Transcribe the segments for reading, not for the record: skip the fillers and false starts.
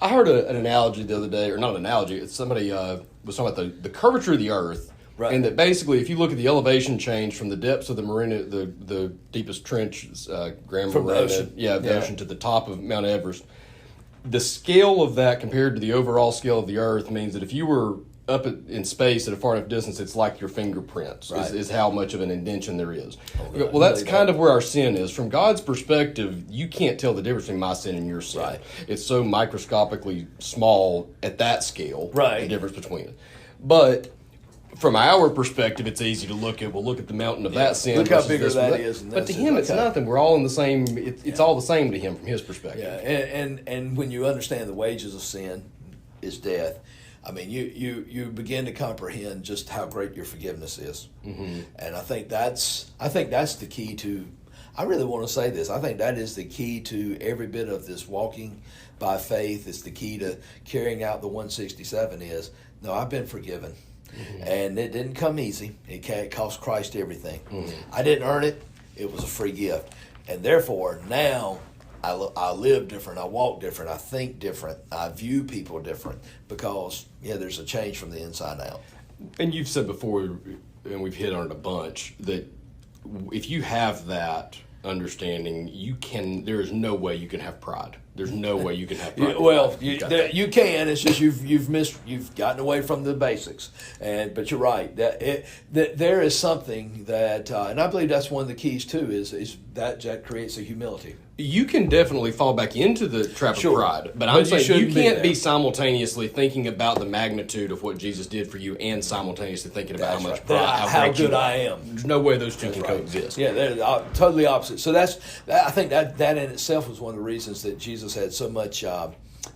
I heard an analogy the other day, or not an analogy. It's somebody was talking about the curvature of the Earth, Right. and that basically, if you look at the elevation change from the depths of the marina, the deepest trench, Grand From the Marina, ocean. the ocean to the top of Mount Everest, the scale of that compared to the overall scale of the Earth means that if you were up in space at a far enough distance, it's like your fingerprints Right. is how much of an indentation there is. God. Well, that's Really kind of where our sin is. From God's perspective, you can't tell the difference between my sin and your sin. Right. It's so microscopically small at that scale, Right. the difference between it. But from our perspective, it's easy to look at the mountain of that sin. Look how versus bigger this that one. is and But to this him, is it's okay. nothing. We're all in the same. It's all the same to him from his perspective. Yeah, and when you understand the wages of sin is death, I mean, you begin to comprehend just how great your forgiveness is, and I think that's the key to. I really want to say this. I think that is the key to every bit of this walking by faith. It's the key to carrying out the 167. Is no, I've been forgiven, and it didn't come easy. It cost Christ everything. I didn't earn it. It was a free gift, and therefore now. I live different. I walk different. I think different. I view people different because there's a change from the inside out. And you've said before, and we've hit on it a bunch, that if you have that understanding, there is no way you can have pride. There's no way you can have pride. You can. It's just you've gotten away from the basics. But you're right. That there is something that, and I believe that's one of the keys too. Is that creates a humility. You can definitely fall back into the trap of pride, but I'm saying you can't be simultaneously thinking about the magnitude of what Jesus did for you and simultaneously thinking about how much pride, how good I am. There's no way those two can coexist. Yeah, they're totally opposite. So I think that in itself was one of the reasons that Jesus had so much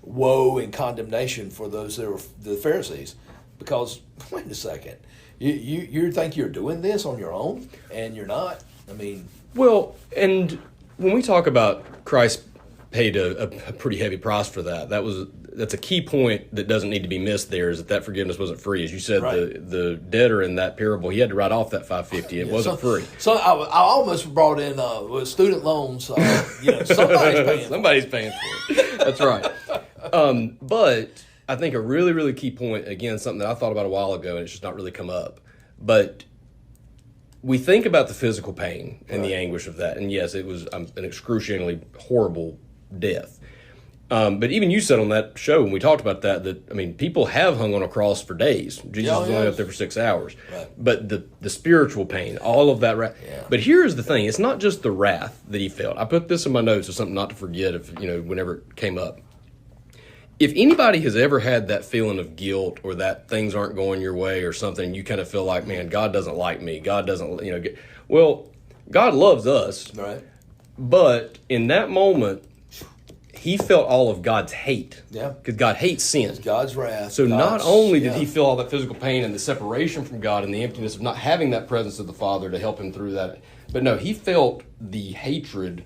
woe and condemnation for those that were the Pharisees, because wait a second, you think you're doing this on your own and you're not. I mean, well, and when we talk about Christ paid a pretty heavy price for that's a key point that doesn't need to be missed there, is that forgiveness wasn't free. As you said, right. the debtor in that parable, he had to write off that $550. It wasn't free. So I almost brought in with student loans. Somebody's paying for it. That's right. But I think a really, really key point, again, something that I thought about a while ago, and it's just not really come up, but we think about the physical pain and the anguish of that. And yes, it was an excruciatingly horrible death. But even you said on that show when we talked about that, I mean, people have hung on a cross for days. Jesus was only up there for 6 hours. Right. But the spiritual pain, all of that wrath. Yeah. But here's the thing. It's not just the wrath that he felt. I put this in my notes as something not to forget whenever it came up. If anybody has ever had that feeling of guilt or that things aren't going your way or something, you kind of feel like, man, God doesn't like me. God doesn't, well, God loves us. Right. But in that moment, he felt all of God's hate. Yeah. Because God hates sin. It's God's wrath. So not only did he feel all that physical pain and the separation from God and the emptiness of not having that presence of the Father to help him through that, but no, he felt the hatred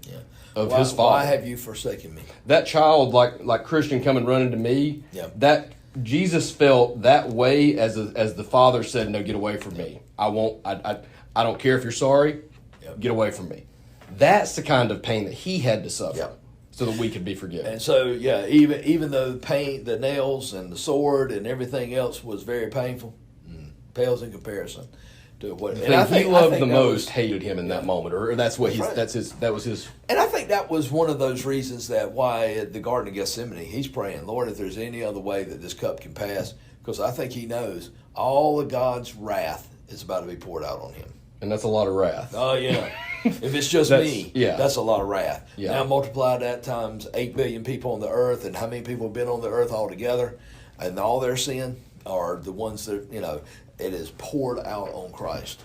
of his Father. Why have you forsaken me? That child, like Christian coming running to me, that Jesus felt that way as the Father said, no, get away from me. I don't care if you're sorry, get away from me. That's the kind of pain that he had to suffer so that we could be forgiven. And so, even though the pain, the nails and the sword and everything else was very painful, pales in comparison to what he loved the most hated him in that moment, or that was his. And I think that was one of those reasons that why at the Garden of Gethsemane he's praying, Lord, if there's any other way that this cup can pass, because I think he knows all of God's wrath is about to be poured out on him. And that's a lot of wrath. Oh yeah. If it's just me, that's a lot of wrath. Yeah. Now multiply that times 8 billion people on the earth, and how many people have been on the earth altogether, and all their sin are the ones that it is poured out on Christ.